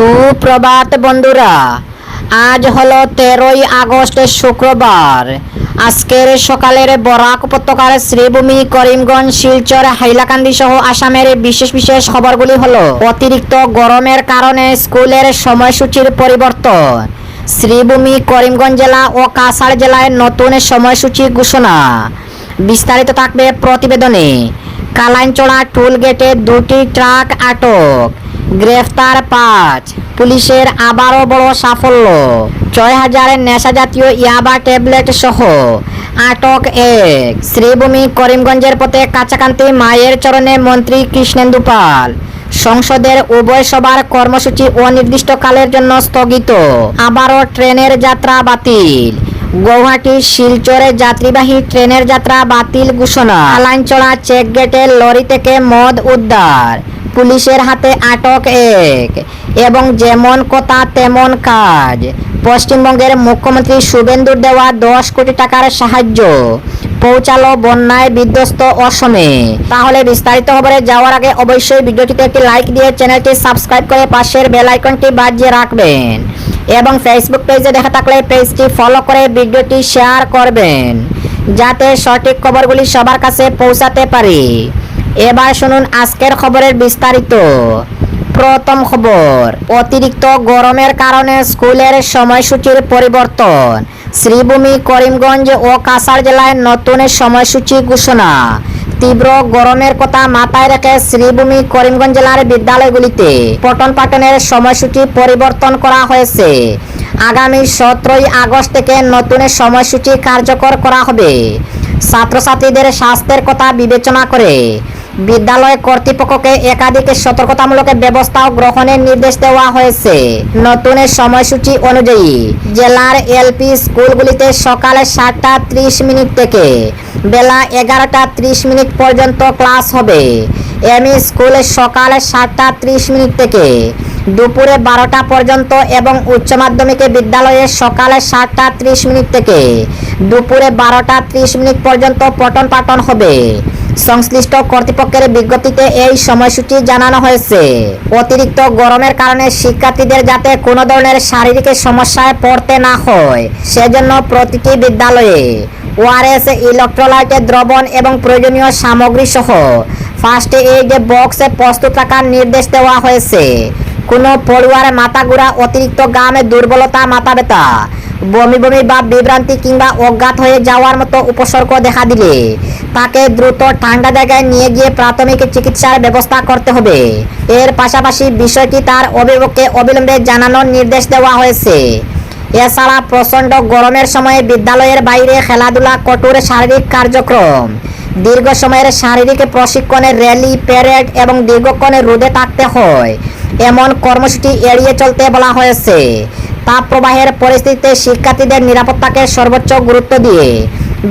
সুপ্রভাত বন্ধুরা, আজ হলো 13ই আগস্ট শুক্রবার। আজকের সকালের বরাক উপত্যকার শ্রীভূমি, করিমগঞ্জ, শিলচর, হাইলাকান্দি সহ আসামের বিশেষ বিশেষ খবরগুলি হলো: অতিরিক্ত গরমের কারণে স্কুলের সময়সূচির পরিবর্তন, শ্রীভূমি, করিমগঞ্জ জেলা ও কাছাড় জেলায় নতুন সময়সূচি ঘোষণা। বিস্তারিত থাকবে প্রতিবেদনে। কালাইনচড়া টোল গেটে 2টি ট্রাক আটক, গ্রেফতার 5। পুলিশের আবারও বড় সাফল্য, 6,000 নেশাজাতীয় ইয়াবা ট্যাবলেট সহ আটক 1। শ্রীভূমি, করিমগঞ্জের পথে কাছাকান্তি মায়ের চরণে মন্ত্রী কৃষ্ণেন্দু পাল। সংসদের উভয় সভার কর্মসূচি অনির্দিষ্টকালের জন্য স্থগিত। আবারও ট্রেনের যাত্রা বাতিল, গুয়াহাটি শিলচরে যাত্রীবাহী ট্রেনের যাত্রা বাতিল ঘোষণা। কালাইনচড়া চেক গেটে লরি থেকে মদ উদ্ধার, পুলিশের হাতে আটক 1। এবং যেমন কথা তেমন কাজ, পশ্চিমবঙ্গের মুখ্যমন্ত্রী শুভেন্দুর দেওয়া 10 কোটি টাকার সাহায্য পৌঁছালো বন্যায় বিধ্বস্ত অসমে। তাহলে বিস্তারিত খবরে যাওয়ার আগে অবশ্যই ভিডিওটিতে একটি লাইক দিয়ে চ্যানেলটি সাবস্ক্রাইব করে পাশের বেল আইকনটি বাজিয়ে রাখবেন এবং ফেসবুক পেজে দেখা থাকলে পেজটি ফলো করে ভিডিওটি শেয়ার করবেন, যাতে সঠিক খবরগুলি সবার কাছে পৌঁছাতে পারে। এবার শুনুন আজকের খবরের বিস্তারিত। প্রথম খবর, অতিরিক্ত গরমের কারণে স্কুলের সময়সূচির পরিবর্তন, শ্রীভূমি, করিমগঞ্জ ও কাছাড় জেলায় নতুন সময়সূচি ঘোষণা। তীব্র গরমের কথা মাথায় রেখে শ্রীভূমি, করিমগঞ্জ জেলার বিদ্যালয়গুলিতে পঠন পাঠনের সময়সূচি পরিবর্তন করা হয়েছে। আগামী 17ই আগস্ট থেকে নতুন সময়সূচি কার্যকর করা হবে। ছাত্রছাত্রীদের স্বাস্থ্যের কথা বিবেচনা করে বিদ্যালয় কর্তৃপক্ষকে একাধিক সতর্কতামূলক ব্যবস্থাও গ্রহণের নির্দেশ দেওয়া হয়েছে। নতুন সময়সূচি অনুযায়ী জেলার এলপি স্কুলগুলিতে সকাল 7:30 থেকে বেলা 11:30 পর্যন্ত ক্লাস হবে। এমই স্কুলে সকাল 7:30 থেকে দুপুরে 12টা পর্যন্ত এবং উচ্চ মাধ্যমিক বিদ্যালয়ে সকাল 7:30 থেকে দুপুরে 12:30 পর্যন্ত পঠন পাঠন হবে। সংশ্লিষ্ট কর্তৃপক্ষের বিজ্ঞপ্তিতে এই সময়সূচি জানানো হয়েছে। অতিরিক্ত গরমের কারণে শিক্ষার্থীদের যাতে কোনো ধরনের শারীরিক সমস্যায় পড়তে না হয়, সেজন্য প্রতিটি বিদ্যালয়ে ওআরএস, ইলেকট্রোলাইট দ্রবণ এবং প্রয়োজনীয় সামগ্রী সহ ফার্স্ট এইড বক্স প্রস্তুত রাখার নির্দেশ দেওয়া হয়েছে। কোনো পড়ুয়ার মাথা ঘোরা, অতিরিক্ত ঘাম, দুর্বলতা, মাথা ব্যথা, বমি বমি বা বিভ্রান্তি কিংবা অজ্ঞাত হয়ে যাওয়ার মতো উপসর্গ দেখা দিলে তাকে দ্রুত ঠান্ডা জায়গায় নিয়ে গিয়ে প্রাথমিক চিকিৎসার ব্যবস্থা করতে হবে। এর পাশাপাশি বিষয়টি তার অভিভাবককে অবিলম্বে জানানোর নির্দেশ দেওয়া হয়েছে। এছাড়া প্রচণ্ড গরমের সময়ে বিদ্যালয়ের বাইরে খেলাধুলা, কঠোর শারীরিক কার্যক্রম, দীর্ঘ সময়ের শারীরিক প্রশিক্ষণের র্যালি, প্যারেড এবং দীর্ঘক্ষণ রোদে থাকতে হয় এমন কর্মসূচি এড়িয়ে চলতে বলা হয়েছে। তাপপ্রবাহের পরিস্থিতিতে শিক্ষার্থীদের নিরাপত্তাকে সর্বোচ্চ গুরুত্ব দিয়ে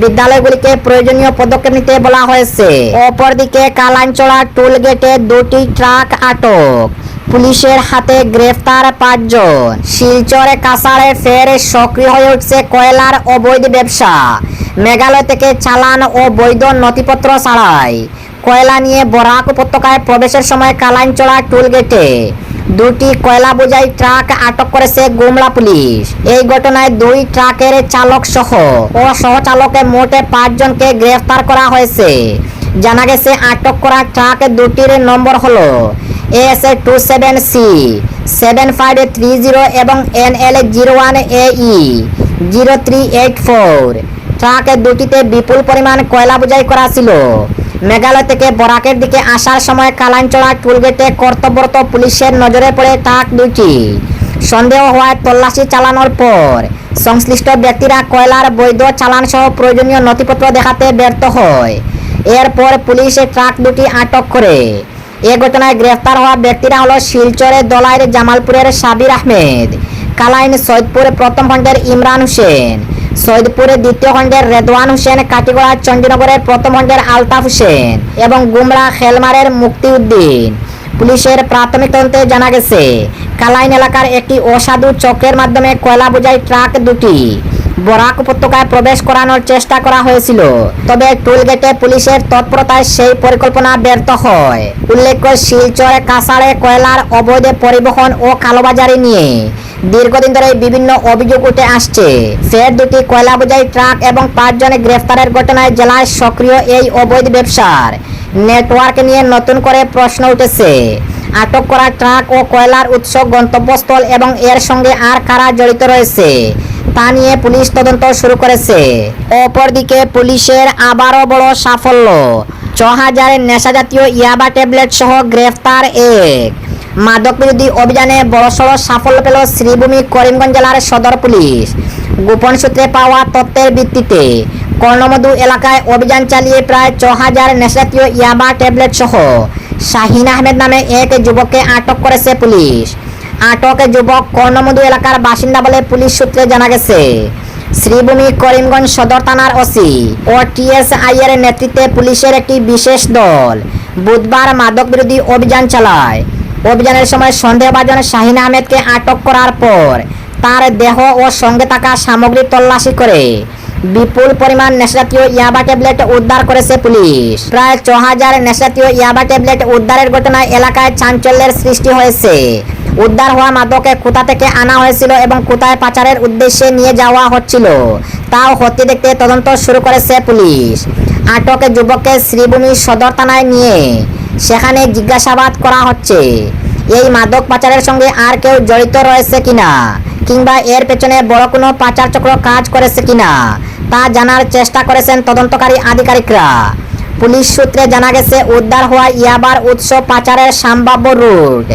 বিদ্যালয়গুলিকে প্রয়োজনীয় পদক্ষেপ নিতে বলা হয়েছে। অপরদিকে কালাইনচড়া টোল গেটে 2টি ট্রাক আটক, পুলিশের হাতে গ্রেফতার 5 জন। শিলচরে, কাছাড়ে ফের সক্রিয় হয়ে উঠছে কয়লার অবৈধ ব্যবসা। মেঘালয় থেকে চালান ও বৈধ নথিপত্র ছাড়াই কয়লা নিয়ে বরাক উপত্যকায় প্রবেশের সময় কালাইনচড়া টোল গেটে 2টি কয়লা বোঝাই ট্রাক আটক করেছে গুমলা পুলিশ। এই ঘটনায় 2 ট্রাকের চালক সহ ও সহচালকে মোট 5 জনকে গ্রেফতার করা হয়েছে। জানা গেছে আটক করা ট্রাক দুটির নম্বর হলো S27C 7530 এবং NL01AE 0384। ট্রাক দুটিতে বিপুল পরিমাণ কয়লা বোঝাই করা ছিল। মেঘালয় থেকে বরাকের দিকে আসার সময় কালাইনচড়া টোলগেটে কর্তব্যরত পুলিশের নজরে পড়ে ট্রাক দুটি। সন্দেহ হওয়ায় তল্লাশি চালানোর পর সংশ্লিষ্ট ব্যক্তিরা কয়লার বৈধ চালান সহ প্রয়োজনীয় নথিপত্র দেখাতে ব্যর্থ হয়। এরপর পুলিশ ট্রাক দুটি আটক করে। এ ঘটনায় গ্রেফতার হওয়া ব্যক্তিরা হলো শিলচরের দলাইর জামালপুরের সাবির আহমেদ, কালাইন সৈয়দপুর প্রথম খণ্ডের ইমরান হোসেন, সৈয়দপুরের দ্বিতীয় খণ্ডের রেদওয়ান হোসেন, কাটিগড়া চণ্ডীনগরের প্রথম খণ্ডের আলতাফ হোসেন এবং গুমরা খেলমারের মুক্তি উদ্দিন। পুলিশের প্রাথমিক তদন্তে জানা গেছে কালাইন এলাকার একটি অসাধু চক্রের মাধ্যমে কয়লা বোঝাই ট্রাক দুটি বরাক উপত্যকায় প্রবেশ করানোর চেষ্টা করা হয়েছিল, তবে টোলগেটে পুলিশের তৎপরতায় সেই পরিকল্পনা ব্যর্থ হয়। উল্লেখ্য, শিলচর কাছাড়ে কয়লার অবৈধ পরিবহন ও কালোবাজারি নিয়ে দীর্ঘদিন ধরে বিভিন্ন অভিযোগ উঠে আসছে। ফের দুটি কয়লা বোঝাই ট্রাক এবং 5 জন গ্রেফতারের ঘটনায় জেলায় সক্রিয় এই অবৈধ ব্যবসার নেটওয়ার্ক নিয়ে নতুন করে প্রশ্ন উঠেছে। আটক করা ট্রাক ও কয়লার উৎস, গন্তব্যস্থল এবং এর সঙ্গে আর কারা জড়িত রয়েছে তা নিয়ে পুলিশ তদন্ত শুরু করেছে। অপরদিকে পুলিশের আবারও বড় সাফল্য, 6,000 নেশাজাতীয় ইয়াবা ট্যাবলেট সহ গ্রেফতার এক। মাদক বিরোধী অভিযানে বড়সড় সাফল্য পেল শ্রীভূমি করিমগঞ্জ জেলার সদর পুলিশ। গোপন সূত্রে পাওয়া তথ্যের ভিত্তিতে কর্ণমধু এলাকায় অভিযান চালিয়ে প্রায় 6,000 নেশাজাতীয় ইয়াবা ট্যাবলেট সহ শাহিন আহমেদ নামে এক যুবককে আটক করেছে পুলিশ। আটক যুবক কর্ণমধু এলাকার বাসিন্দা বলে পুলিশ সূত্রে জানা গেছে। শ্রীভূমি করিমগঞ্জ সদর থানার ওসি ও টিএসআই এর নেতৃত্বে পুলিশের একটি বিশেষ দল বুধবার মাদক বিরোধী অভিযান চালায়। অভিযানের সময় সন্দেহভাজন শাহিন আহমেদকে আটক করার পর তার দেহ ও সঙ্গে থাকা সামগ্রী তল্লাশি করে বিপুল পরিমাণ নেশাজাতীয় ইয়াবা ট্যাবলেট উদ্ধার করেছে পুলিশ। প্রায় 6,000 নেশাজাতীয় ইয়াবা ট্যাবলেট উদ্ধারের ঘটনায় এলাকায় চাঞ্চল্যের সৃষ্টি হয়েছে। উদ্ধার হওয়া মাদকে কোথা থেকে আনা হয়েছিল এবং কোথায় পাচারের উদ্দেশ্যে নিয়ে যাওয়া হচ্ছিল তাও হতে দেখতে তদন্ত শুরু করেছে পুলিশ। আটক যুবককে শ্রীভূমি সদর থানায় নিয়ে সেখানে জিজ্ঞাসাবাদ করা হচ্ছে। এই মাদক পাচারের সঙ্গে আর কেউ জড়িত রয়েছে কিনা কিংবা এর পেছনে বড় কোনো পাচার চক্র কাজ করেছে কিনা তা জানার চেষ্টা করেছেন তদন্তকারী আধিকারিকরা। পুলিশ সূত্রে জানা গেছে, উদ্ধার হওয়া ইয়াবার উৎস, পাচারের সম্ভাব্য রুট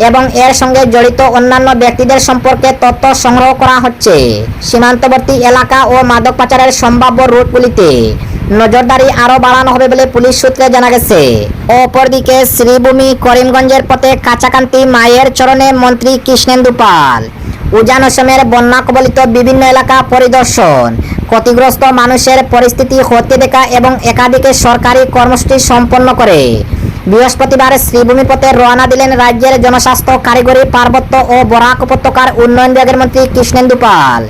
এবং এর সঙ্গে জড়িত অন্যান্য ব্যক্তিদের সম্পর্কে তথ্য সংগ্রহ করা হচ্ছে। সীমান্তবর্তী এলাকা ও মাদক পাচারের সম্ভাব্য রুটগুলিতে নজরদারি আরও বাড়ানো হবে বলে পুলিশ সূত্রে জানা গেছে। অপরদিকে শ্রীভূমি করিমগঞ্জের পথে কাছাকান্তি মায়ের চরণে মন্ত্রী কৃষ্ণেন্দু পাল উজান অসমের বন্যা কবলিত বিভিন্ন এলাকা পরিদর্শন, ক্ষতিগ্রস্ত মানুষের পরিস্থিতি হতে দেখা এবং একাধিক সরকারি কর্মসূচি সম্পন্ন করে বৃহস্পতিবার শ্রীভূমি পথে রওনা দিলেন রাজ্যের জনস্বাস্থ্য, কারিগরি, পার্বত্য ও বরাক উপত্যকার উন্নয়ন বিভাগের মন্ত্রী কৃষ্ণেন্দু পাল।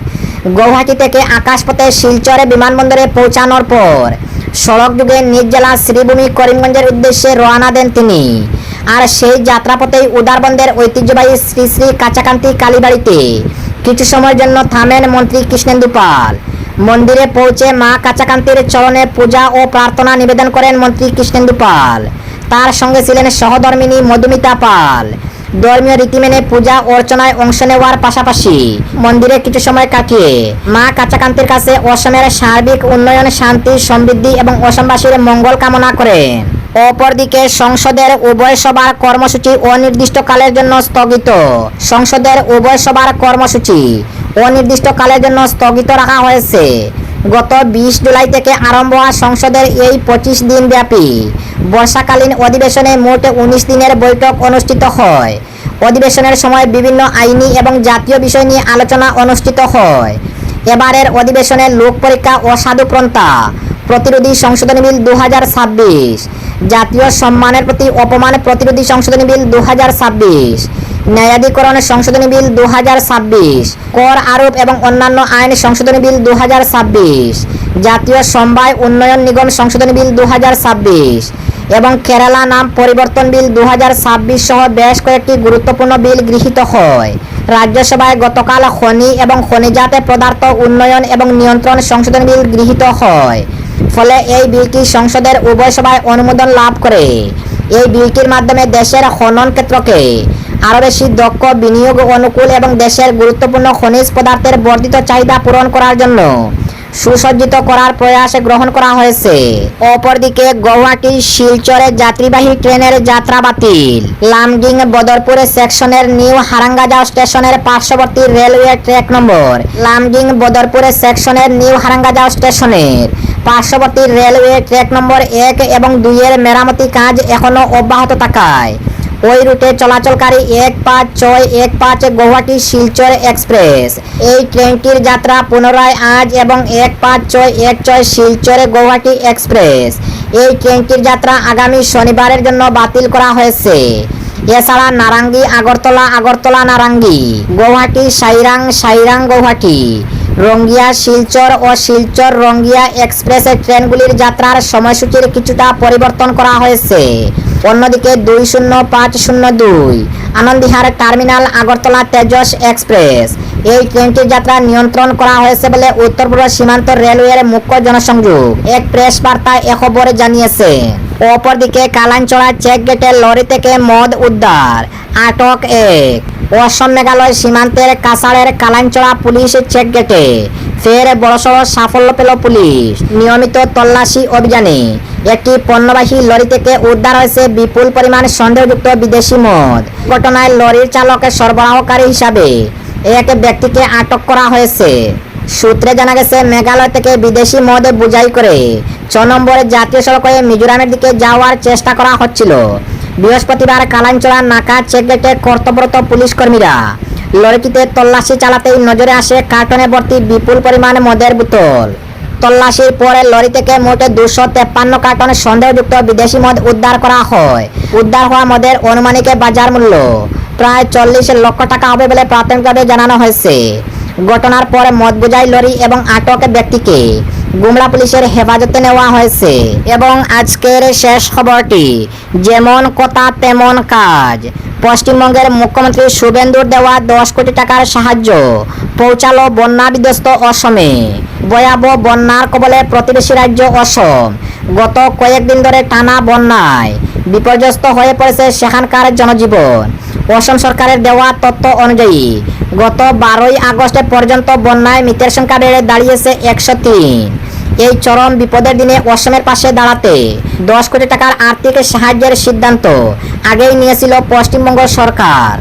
গৌহাটি থেকে আকাশপথে শিলচরে বিমানবন্দরে পৌঁছানোর পর সড়ক যুগে নিজ জেলা শ্রীভূমি করিমগঞ্জের উদ্দেশ্যে রওনা দেন তিনি। আর সেই যাত্রাপথেই উদারবন্দের ঐতিহ্যবাহী শ্রী শ্রী কাছাকান্তি কালীবাড়িতে কিছু সময়ের জন্য থামেন মন্ত্রী কৃষ্ণেন্দু পাল। মন্দিরে পৌঁছে মা কাছাকান্তির চরণে পূজা ও প্রার্থনা নিবেদন করেন মন্ত্রী কৃষ্ণেন্দু পাল। তার সঙ্গে ছিলেন সহধর্মিনী মধুমিতা পাল। ধর্মীয় রীতি মেনে পূজা অর্চনায় অংশ নেওয়ার পাশাপাশি মন্দিরে কিছু সময় কাটিয়ে মা কাছাকান্তির কাছে অসমের সার্বিক উন্নয়ন, শান্তি, সমৃদ্ধি এবং অসমবাসীর মঙ্গল কামনা করেন। অপরদিকে সংসদের উভয় সভার কর্মসূচি অনির্দিষ্টকালের জন্য স্থগিত। সংসদের উভয় সভার কর্মসূচি অনির্দিষ্টকালের জন্য স্থগিত রাখা হয়েছে। গত 20 জুলাই থেকে আরম্ভ হওয়া সংসদের এই 25 দিন ব্যাপী বর্ষাকালীন অধিবেশনে মোট 19 দিনের বৈঠক অনুষ্ঠিত হয়। অধিবেশনের সময় বিভিন্ন আইনি এবং জাতীয় বিষয় নিয়ে আলোচনা অনুষ্ঠিত হয়। এবারের অধিবেশনে লোক পরীক্ষা, অসাধু প্রন্থা প্রতিরোধী সংশোধনী বিল 2026, জাতীয় সম্মানের প্রতি অপমান প্রতিরোধী সংশোধনী বিল 2026, ন্যায়াধিকরণ সংশোধনী বিল 2026, কর আরোপ এবং অন্যান্য আইন সংশোধনী বিল 2026, জাতীয় সমবায় উন্নয়ন নিগম সংশোধনী বিল 2026 এবং কেরালা নাম পরিবর্তন বিল 2026 সহ বেশ কয়েকটি গুরুত্বপূর্ণ বিল গৃহীত হয়। রাজ্যসভায় গতকাল খনি এবং খনিজাত পদার্থ উন্নয়ন এবং নিয়ন্ত্রণ সংশোধনী বিল গৃহীত হয়। ফলে এই বিলটি সংসদের উভয় সভায় অনুমোদন লাভ করে। এই বিলটির মাধ্যমে দেশের খনন ক্ষেত্রকে আরও বেশি দক্ষ, বিনিয়োগ অনুকূল এবং দেশের গুরুত্বপূর্ণ খনিজ পদার্থের বর্ধিত চাহিদা পূরণ করার জন্য সুসজ্জিত করার প্রয়াস গ্রহণ করা হয়েছে। অপরদিকে গৌহাটি শিলচরে যাত্রীবাহী ট্রেনের যাত্রা বাতিল। লামডিং বদরপুর সেকশনের নিউ হারাঙ্গাজাও স্টেশনের পার্শ্ববর্তী রেলওয়ে ট্র্যাক নম্বর লামডিং বদরপুর সেকশনের নিউ হারাঙ্গাজাও স্টেশনের পার্শ্ববর্তী রেলওয়ে ট্র্যাক নম্বর 1 এবং 2 এর মেরামতি কাজ এখনো অব্যাহত থাকায় ওই রুটে চলাচলকারী 1565 গৌহাটি শিলচর এক্সপ্রেস এই ট্রেনটির যাত্রা পুনরায় আজ এবং 1566 শিলচরে গৌহাটি এক্সপ্রেস এই ট্রেনটির যাত্রা আগামী শনিবারের জন্য বাতিল করা হয়েছে। এছাড়া নারাঙ্গি আগরতলা, আগরতলা নারাঙ্গি, গৌহাটি সাইরাং, সাইরাং গৌহাটি, রঙ্গিয়া শিলচর ও শিলচর রঙ্গিয়া এক্সপ্রেস ট্রেনগুলির যাত্রার সময়সূচির কিছুটা পরিবর্তন করা হয়েছে। অন্যদিকে 20502 আনন্দবিহার টার্মিনাল আগরতলা তেজস এক্সপ্রেস এই ট্রেনটির যাত্রা নিয়ন্ত্রণ করা হয়েছে বলে উত্তর পূর্ব সীমান্ত রেলওয়ের মুখ্য জনসংযোগ এক প্রেস বার্তায় এ খবর জানিয়েছে। অপরদিকে কালাঞ্চড়া চেক গেটে লরি থেকে মদ উদ্ধার, আটক এক। অসম মেঘালয় সীমান্তের কাছাড়ের কালাঞ্চড়া পুলিশ চেক গেটে ফের বড়সড় সাফল্য পেল পুলিশ। নিয়মিত তল্লাশি অভিযানে একটি পণ্যবাহী লরি থেকে উদ্ধার হয়েছে বিপুল পরিমাণ সন্দেহযুক্ত বিদেশি মদ। ঘটনায় লরির চালকের সরবরাহকারী হিসাবে এক ব্যক্তিকে আটক করা হয়েছে। সূত্রে জানা গেছে, মেঘালয় থেকে বিদেশি মদ বোঝাই করে 6 নম্বর জাতীয় সড়কে মিজোরামের দিকে যাওয়ার চেষ্টা করা হচ্ছিল। বৃহস্পতিবার কালাঞ্চড়া নাকা চেকগেটে কর্তব্যরত পুলিশ কর্মীরা লরিটিতে তল্লাশি চালাতেই নজরে আসে কার্টনে ভর্তি বিপুল পরিমাণ মদের বোতল। তল্লাশির পরে লরি থেকে মোট 253 কার্টন সন্দেহযুক্ত বিদেশি মদ উদ্ধার করা হয়। উদ্ধার হওয়া মদের আনুমানিক বাজার মূল্য প্রায় 40 লক্ষ টাকা হবে বলে প্রাথমিকভাবে জানানো হয়েছে। ঘটনার পর মদ বোঝাই লরি এবং আটক ব্যক্তিকে গুমলা পুলিশের হেফাজতে নেওয়া হয়েছে। এবং আজকের শেষ খবরটি, যেমন কথা তেমন কাজ। পশ্চিমবঙ্গের মুখ্যমন্ত্রী শুভেন্দুর দেওয়া 10 কোটি টাকার সাহায্য পৌঁছালো বন্যা বিধ্বস্ত অসমে। ভয়াবহ বন্যার কবলে প্রতিবেশী রাজ্য অসম। গত কয়েকদিন ধরে টানা বন্যায় বিপর্যস্ত হয়ে পড়েছে সেখানকার জনজীবন। অসম সরকারের দেওয়া তথ্য অনুযায়ী গত 12ই আগস্ট পর্যন্ত বন্যায় মৃতের সংখ্যা বেড়ে দাঁড়িয়েছে 103। এই চরম বিপদের দিনে অসমের পাশে দাঁড়াতে 10 কোটি টাকার আর্থিক সাহায্যের সিদ্ধান্ত আগেই নিয়েছিল পশ্চিমবঙ্গ সরকার।